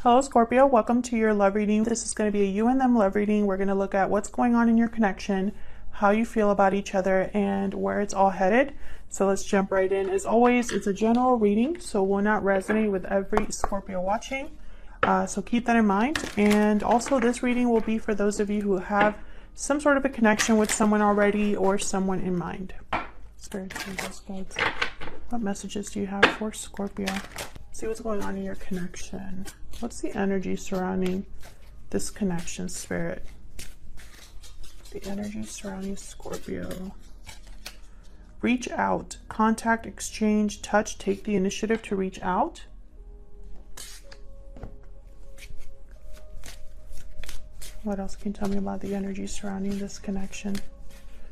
Hello Scorpio, welcome to your love reading. This is going to be a you and them love reading. We're going to look at what's going on in your connection, how you feel about each other, and where it's all headed. So let's jump right in. As always, it's a general reading, so will not resonate with every Scorpio watching. So keep that in mind. And also this reading will be for those of you who have some sort of a connection with someone already or someone in mind. Spirit, guides, what messages do you have for Scorpio? See what's going on in your connection. What's the energy surrounding this connection, Spirit? The energy surrounding Scorpio. Reach out. Contact, exchange, touch, take the initiative to reach out. What else can you tell me about the energy surrounding this connection?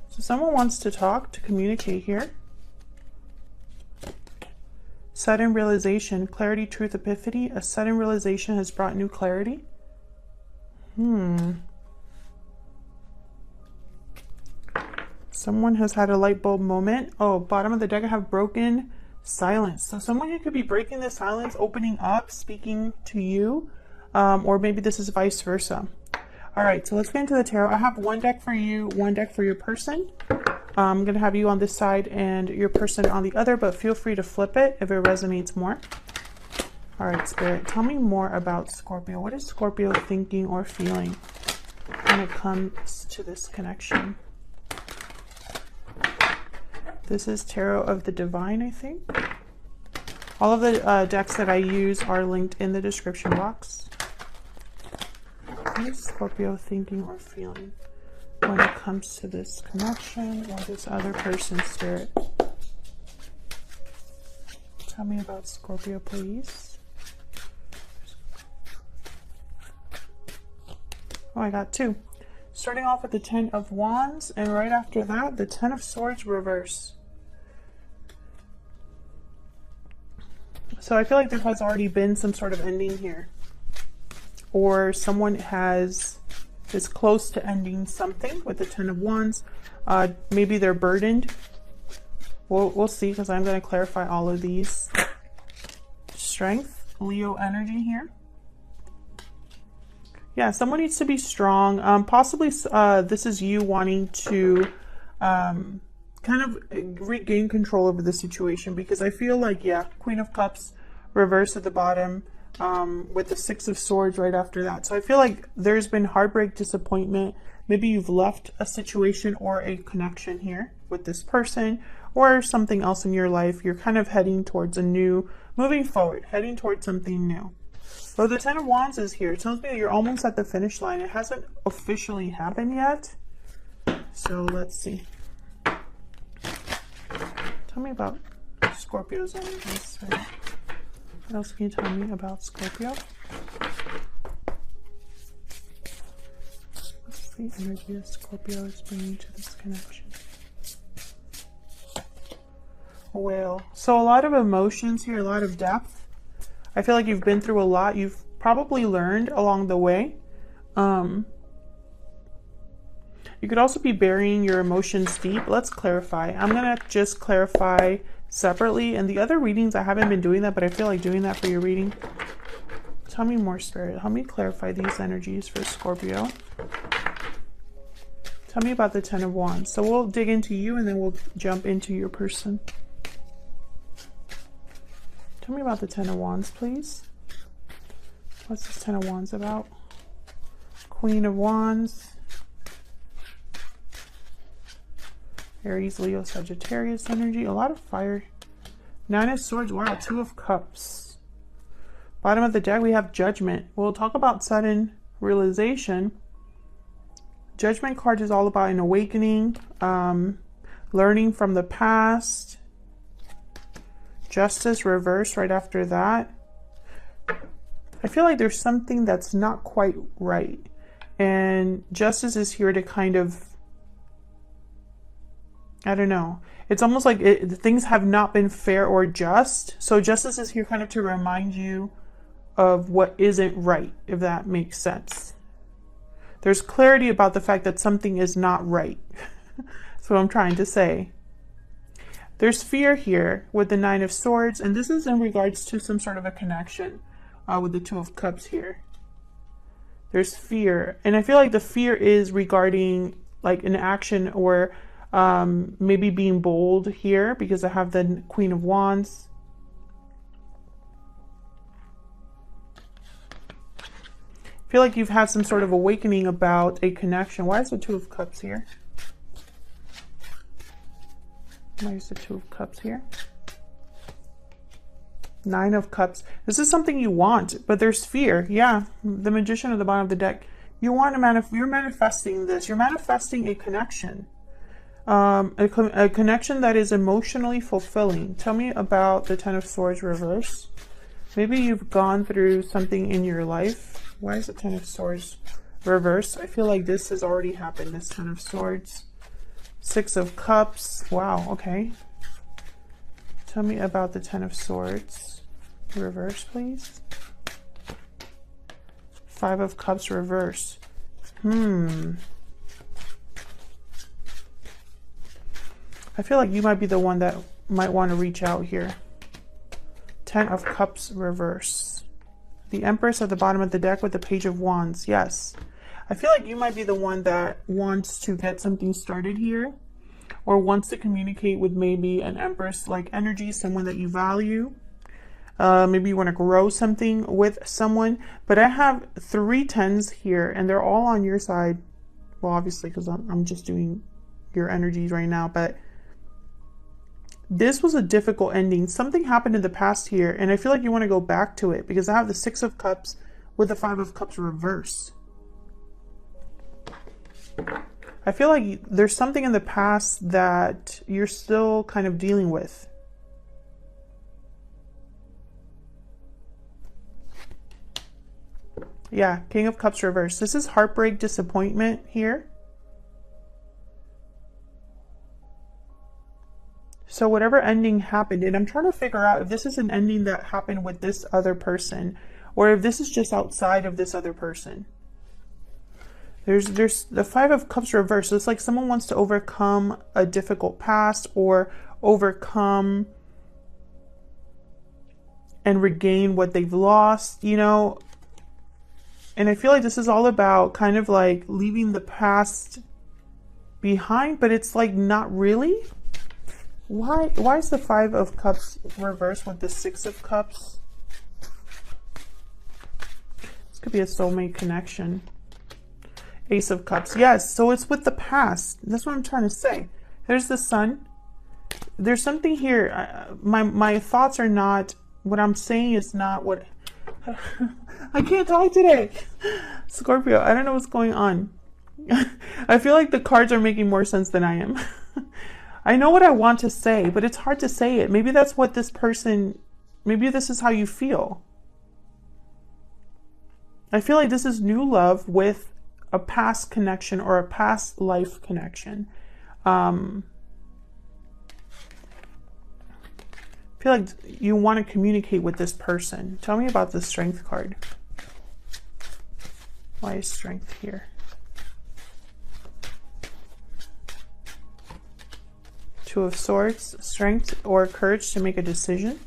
So someone wants to talk, to communicate here. Sudden realization, clarity, truth, epiphany. A sudden realization has brought new clarity. Someone has had a light bulb moment. Oh, bottom of the deck I have broken silence. So someone who could be breaking the silence, opening up, speaking to you. Or maybe this is vice versa. All right, so let's get into the tarot. I have one deck for you, one deck for your person. I'm going to have you on this side and your person on the other, but feel free to flip it if it resonates more. All right, Spirit, tell me more about Scorpio. What is Scorpio thinking or feeling when it comes to this connection? This is Tarot of the Divine, I think. All of the decks that I use are linked in the description box. What is Scorpio thinking or feeling when it comes to this connection or this other person's Spirit? Tell me about Scorpio, please. Oh, I got two. Starting off with the 10 of Wands, and right after that, the 10 of Swords reverse. So I feel like there has already been some sort of ending here. Or someone is close to ending something with the 10 of Wands. Maybe they're burdened. We'll see, because I'm going to clarify all of these. Strength, Leo energy here. Yeah, someone needs to be strong. Possibly this is you wanting to kind of regain control over the situation, because I feel like, yeah, Queen of Cups reverse at the bottom. With the 6 of Swords right after that. So I feel like there's been heartbreak, disappointment. Maybe you've left a situation or a connection here with this person or something else in your life. You're kind of heading towards a new, moving forward, heading towards something new. So the 10 of Wands is here. It tells me that you're almost at the finish line. It hasn't officially happened yet. So let's see. Tell me about Scorpio's energies. What else can you tell me about Scorpio? What's the energy that Scorpio is bringing to this connection? Well, so a lot of emotions here, a lot of depth. I feel like you've been through a lot. You've probably learned along the way. You could also be burying your emotions deep. Let's clarify. I'm going to just clarify separately, and the other readings I haven't been doing that, but I feel like doing that for your reading. Tell me more, Spirit. Help me clarify these energies for Scorpio. Tell me about the 10 of Wands. So we'll dig into you and then we'll jump into your person. Tell me about the 10 of Wands, please. What's this 10 of Wands about? Queen of Wands, Aries, Leo, Sagittarius energy. A lot of fire. 9 of Swords. Wow, 2 of Cups. Bottom of the deck, we have Judgment. We'll talk about sudden realization. Judgment card is all about an awakening, learning from the past. Justice reverse right after that. I feel like there's something that's not quite right. And Justice is here to kind of, I don't know. It's almost like things have not been fair or just. So Justice is here kind of to remind you of what isn't right, if that makes sense. There's clarity about the fact that something is not right. That's what I'm trying to say. There's fear here with the 9 of Swords, and this is in regards to some sort of a connection. with the Two of Cups here. There's fear. And I feel like the fear is regarding like an action or maybe being bold here, because I have the Queen of Wands. I feel like you've had some sort of awakening about a connection. Why is the Two of Cups here? Why is the Two of Cups here? Nine of Cups. This is something you want, but there's fear. Yeah, the Magician at the bottom of the deck. You want to you're manifesting this. You're manifesting a connection. A connection that is emotionally fulfilling. Tell me about the Ten of Swords reverse. Maybe you've gone through something in your life. Why is the Ten of Swords reverse? I feel like this has already happened, this Ten of Swords. Six of Cups. Wow, okay. Tell me about the Ten of Swords reverse, please. Five of Cups reverse. I feel like you might be the one that might want to reach out here. Ten of Cups reverse. The Empress at the bottom of the deck with the Page of Wands. Yes. I feel like you might be the one that wants to get something started here, or wants to communicate with maybe an Empress-like energy, someone that you value. Maybe you want to grow something with someone. But I have 3 tens here, and they're all on your side. Well, obviously, because I'm just doing your energies right now. But this was a difficult ending. Something happened in the past here, and I feel like you want to go back to it, because I have the Six of Cups with the Five of Cups reverse. I feel like there's something in the past that you're still kind of dealing with. Yeah, King of Cups reverse. This is heartbreak, disappointment here. So whatever ending happened, and I'm trying to figure out if this is an ending that happened with this other person, or if this is just outside of this other person. There's the Five of Cups reversed. So it's like someone wants to overcome a difficult past, or overcome and regain what they've lost, you know. And I feel like this is all about kind of like leaving the past behind, but it's like not really. Why is the Five of Cups reversed with the Six of Cups? This could be a soulmate connection. Ace of Cups. Yes, so it's with the past. That's what I'm trying to say. There's the Sun. There's something here. My thoughts are not, what I'm saying is not what... I can't talk today. Scorpio, I don't know what's going on. I feel like the cards are making more sense than I am. I know what I want to say, but it's hard to say it. Maybe that's what this person, maybe this is how you feel. I feel like this is new love with a past connection or a past life connection. I feel like you want to communicate with this person. Tell me about the Strength card. Why is Strength here? Two of Swords, strength or courage to make a decision.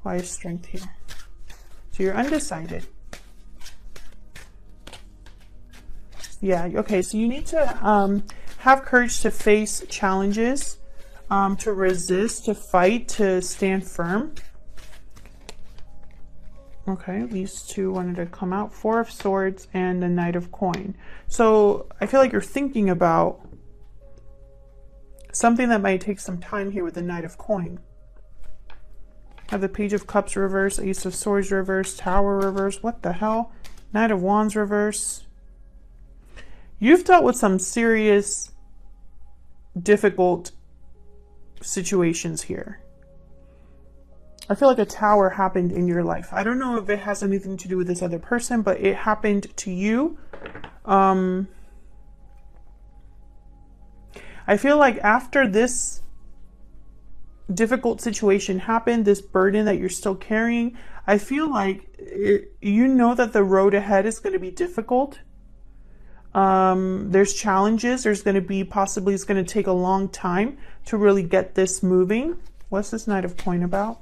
Why is Strength here? So you're undecided. Yeah, okay, so you need to have courage to face challenges, to resist, to fight, to stand firm. Okay, these two wanted to come out. Four of Swords and the Knight of Coin. So I feel like you're thinking about something that might take some time here with the Knight of Coin. I have the Page of Cups reverse, Ace of Swords reverse, Tower reverse. What the hell? Knight of Wands reverse. You've dealt with some serious, difficult situations here. I feel like a tower happened in your life. I don't know if it has anything to do with this other person, but it happened to you. I feel like after this difficult situation happened, this burden that you're still carrying, I feel like you know that the road ahead is going to be difficult. There's challenges. There's going to be possibly, it's going to take a long time to really get this moving. What's this Knight of Coin about?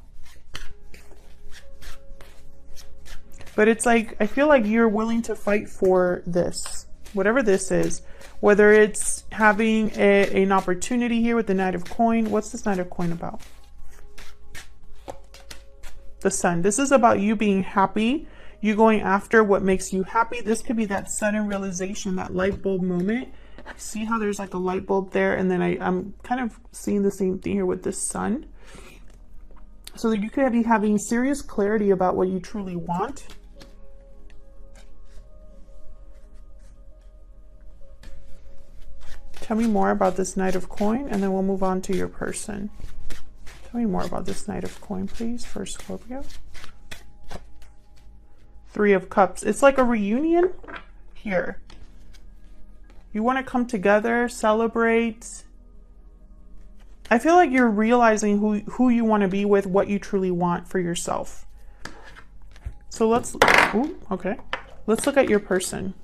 But it's like, I feel like you're willing to fight for this, whatever this is, whether it's having an opportunity here with the Knight of Coin. What's this Knight of Coin about? The Sun. This is about you being happy, you going after what makes you happy. This could be that sudden realization, that light bulb moment. See how there's like a light bulb there, and then I'm kind of seeing the same thing here with the Sun. So that you could be having serious clarity about what you truly want. Tell me more about this Knight of Coin, and then we'll move on to your person. Tell me more about this Knight of Coin, please, for Scorpio. Three of Cups. It's like a reunion here. You want to come together, celebrate. I feel like you're realizing who you want to be with, what you truly want for yourself. So let's look at your person.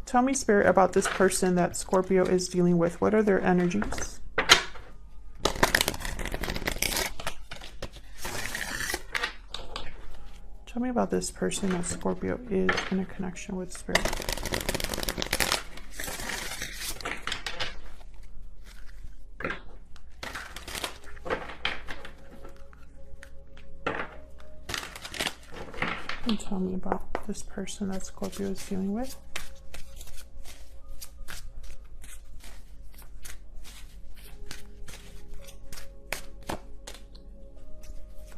Tell me, Spirit, about this person that Scorpio is dealing with. What are their energies? Tell me about this person that Scorpio is in a connection with, Spirit. And tell me about this person that Scorpio is dealing with.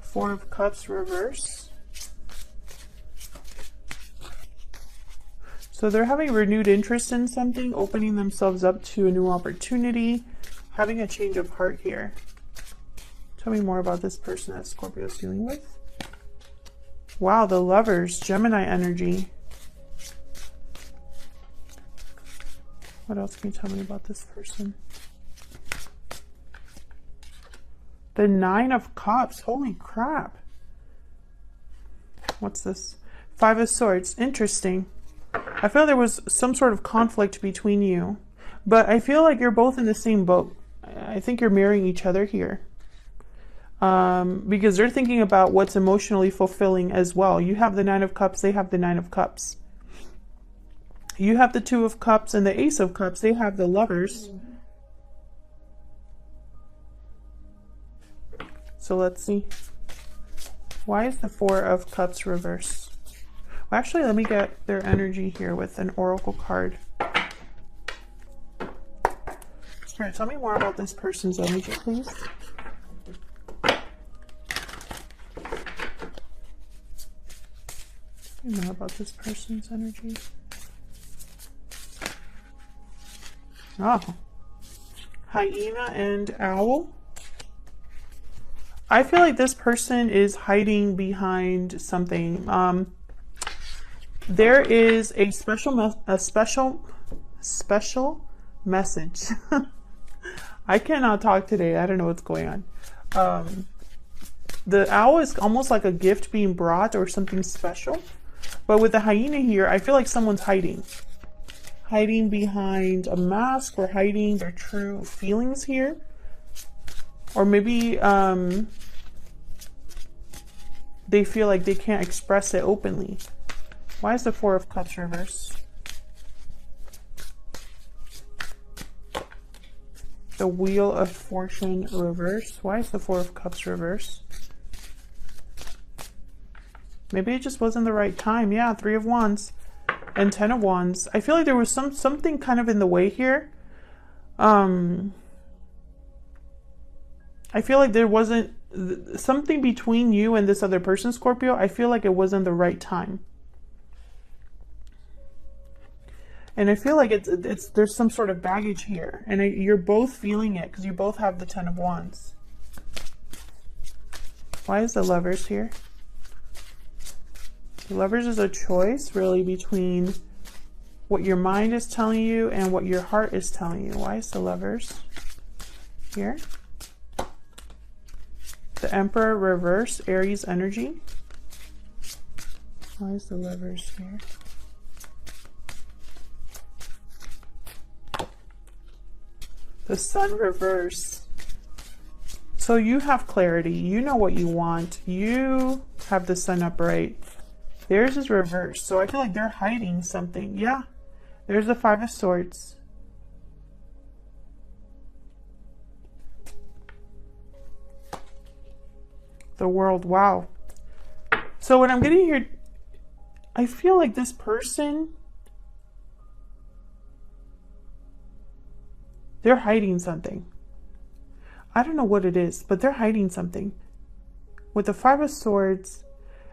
Four of Cups reverse. So they're having renewed interest in something, opening themselves up to a new opportunity, having a change of heart here. Tell me more about this person that Scorpio is dealing with. Wow, the Lovers, Gemini energy. What else can you tell me about this person? The Nine of Cups. Holy crap. What's this? Five of Swords. Interesting. I feel there was some sort of conflict between you, but I feel like you're both in the same boat. I think you're marrying each other here. Because they're thinking about what's emotionally fulfilling as well. You have the Nine of Cups, they have the Nine of Cups. You have the Two of Cups and the Ace of Cups, they have the Lovers. So let's see. Why is the Four of Cups reverse? Well, actually, let me get their energy here with an oracle card. Spirit, tell me more about this person's energy, please. Tell me more about this person's energy. Oh. Hyena and Owl. I feel like this person is hiding behind something. There is a special message. I cannot talk today. I don't know what's going on. The owl is almost like a gift being brought or something special. But with the hyena here, I feel like someone's hiding. Hiding behind a mask or hiding their true feelings here. Or maybe they feel like they can't express it openly. Why is the Four of Cups reverse? The Wheel of Fortune reverse. Why is the Four of Cups reverse? Maybe it just wasn't the right time. Yeah, Three of Wands and Ten of Wands. I feel like there was something kind of in the way here. I feel like there wasn't something between you and this other person, Scorpio. I feel like it wasn't the right time. And I feel like there's some sort of baggage here. And you're both feeling it because you both have the Ten of Wands. Why is the Lovers here? The Lovers is a choice really between what your mind is telling you and what your heart is telling you. Why is the Lovers here? The Emperor reverse, Aries energy. Why is the Lovers here? The Sun reverse. So you have clarity. You know what you want. You have the Sun upright. Theirs is reversed. So I feel like they're hiding something. Yeah. There's the Five of Swords. The World. Wow. So what I'm getting here, I feel like this person, they're hiding something. I don't know what it is, but they're hiding something. With the Five of Swords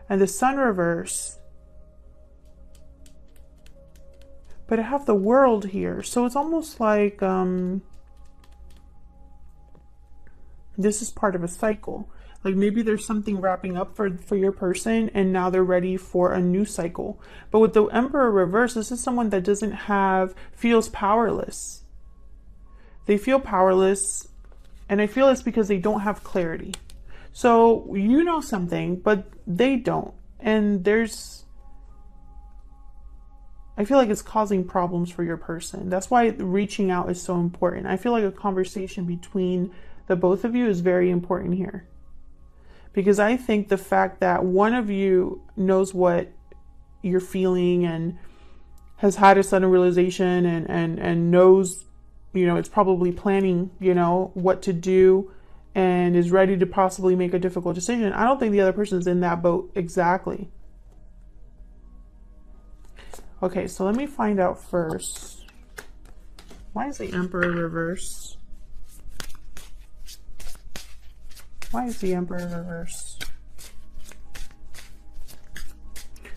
and the Sun reverse. But I have the World here. So it's almost like this is part of a cycle. Like maybe there's something wrapping up for your person and now they're ready for a new cycle. But with the Emperor reverse, this is someone that feels powerless. They feel powerless, and I feel it's because they don't have clarity. So you know something, but they don't. And I feel like it's causing problems for your person. That's why reaching out is so important. I feel like a conversation between the both of you is very important here. Because I think the fact that one of you knows what you're feeling and has had a sudden realization and knows, you know, it's probably planning, you know, what to do and is ready to possibly make a difficult decision. I don't think the other person is in that boat exactly. Okay, so let me find out first. Why is the Emperor reversed? Why is the Emperor reversed?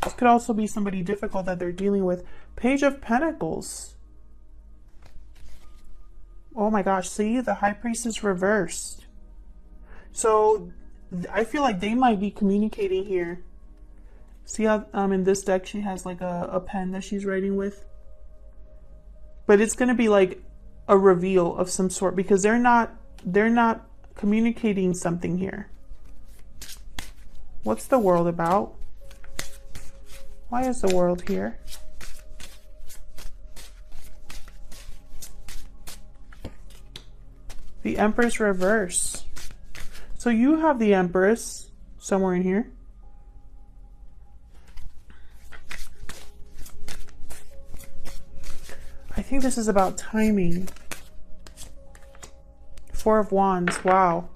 This could also be somebody difficult that they're dealing with. Page of Pentacles. Oh my gosh, see, the High Priestess reversed. So I feel like they might be communicating here. See how in this deck she has like a pen that she's writing with? But it's going to be like a reveal of some sort because they're not communicating something here. What's the World about? Why is the World here? The Empress reverse. So you have the Empress somewhere in here. I think this is about timing. Four of Wands. Wow.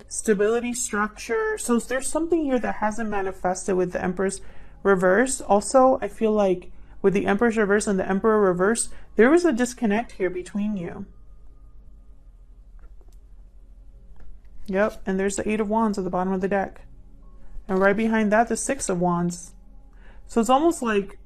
Stability, structure. So there's something here that hasn't manifested with the Empress reverse. Also, I feel like with the Empress reverse and the Emperor reverse, there was a disconnect here between you. Yep, and there's the Eight of Wands at the bottom of the deck. And right behind that, the Six of Wands. So it's almost like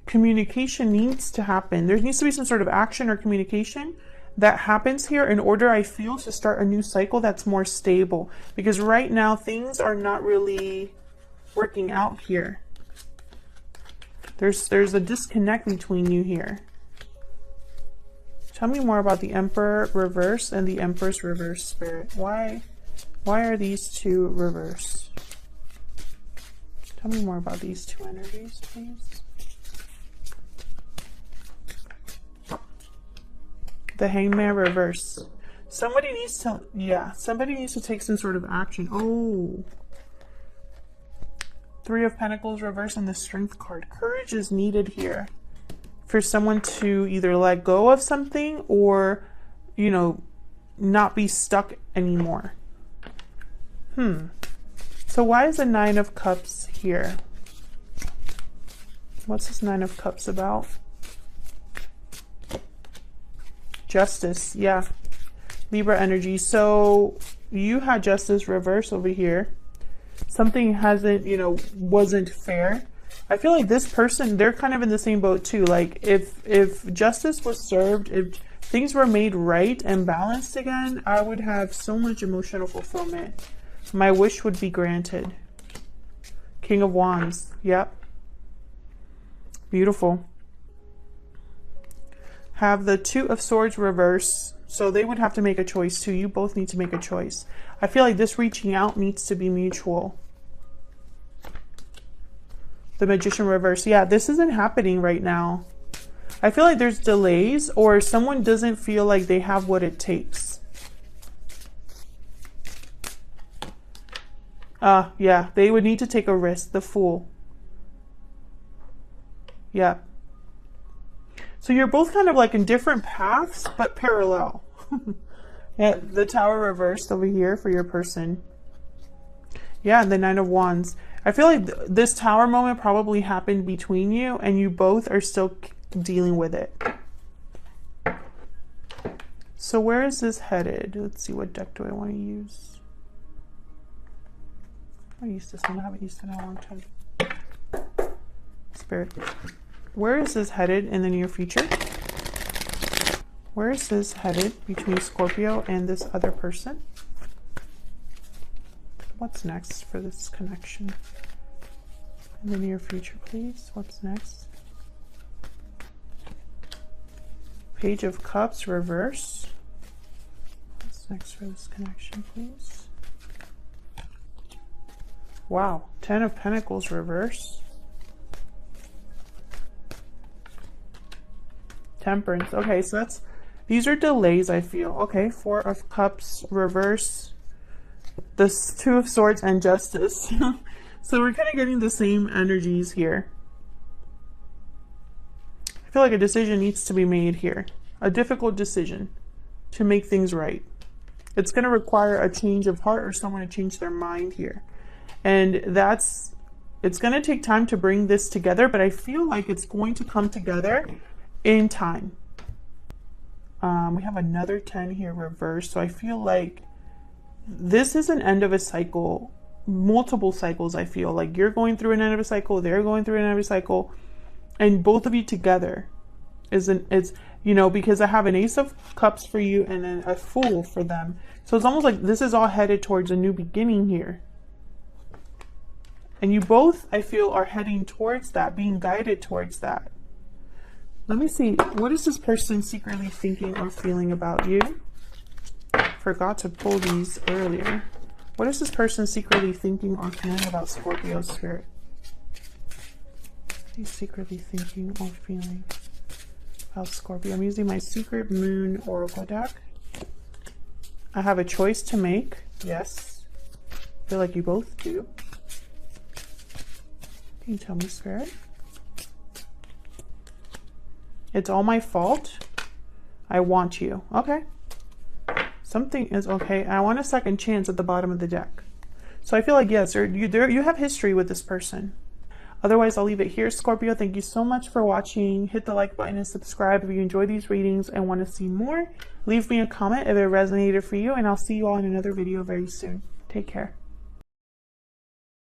communication needs to happen. There needs to be some sort of action or communication that happens here in order, I feel, to start a new cycle that's more stable. Because right now, things are not really working out here. There's a disconnect between you here. Tell me more about the Emperor reverse and the Empress reverse, Spirit. Why are these two reversed? Tell me more about these two energies, please. The Hangman reverse. Somebody needs to take some sort of action. Oh. Three of Pentacles reverse and the Strength card. Courage is needed here for someone to either let go of something or, you know, not be stuck anymore. So why is the Nine of Cups here? What's this Nine of Cups about? Justice, yeah. Libra energy. So you had Justice reverse over here. Something hasn't, you know, wasn't fair. I feel like this person, they're kind of in the same boat too. Like if justice was served, if things were made right and balanced again, I would have so much emotional fulfillment. My wish would be granted. King of Wands. Yep. Beautiful. Have the Two of Swords reverse. So they would have to make a choice too. You both need to make a choice. I feel like this reaching out needs to be mutual. The Magician reverse. Yeah, this isn't happening right now. I feel like there's delays or someone doesn't feel like they have what it takes. Yeah, they would need to take a risk. The Fool. Yeah. So you're both kind of like in different paths, but parallel. Yeah, the Tower reversed over here for your person. Yeah, the Nine of Wands. I feel like this Tower moment probably happened between you, and you both are still dealing with it. So where is this headed? Let's see, what deck do I want to use? I used this one. I haven't used it in a long time. Spirit. Where is this headed in the near future? Where is this headed between Scorpio and this other person? What's next for this connection? In the near future, please. What's next? Page of Cups, reverse. What's next for this connection, please? Wow. 10 of Pentacles, reverse. Temperance. Okay, so these are delays, I feel. Okay, 4 of Cups, reverse. This 2 of Swords and Justice. So we're kind of getting the same energies here. I feel like a decision needs to be made here. A difficult decision to make things right. It's going to require a change of heart or someone to change their mind here. And it's going to take time to bring this together, but I feel like it's going to come together in time. We have another 10 here reversed. So I feel like this is an end of a cycle, multiple cycles. I feel like you're going through an end of a cycle, they're going through an end of a cycle, and both of you together it's, you know, because I have an Ace of Cups for you and then a Fool for them. So it's almost like this is all headed towards a new beginning here. And you both, I feel, are heading towards that, being guided towards that. Let me see. What is this person secretly thinking or feeling about you? Forgot to pull these earlier. What is this person secretly thinking or feeling about Scorpio spirit? What are you secretly thinking or feeling about Scorpio? I'm using my Secret Moon Oracle deck. I have a choice to make. Yes. I feel like you both do. Can you tell me, Spirit? It's all my fault. I want you. Okay. Something is okay. I want a second chance at the bottom of the deck. So I feel like, yes, you have history with this person. Otherwise, I'll leave it here. Scorpio, thank you so much for watching. Hit the like button and subscribe if you enjoy these readings and want to see more. Leave me a comment if it resonated for you, and I'll see you all in another video very soon. Take care.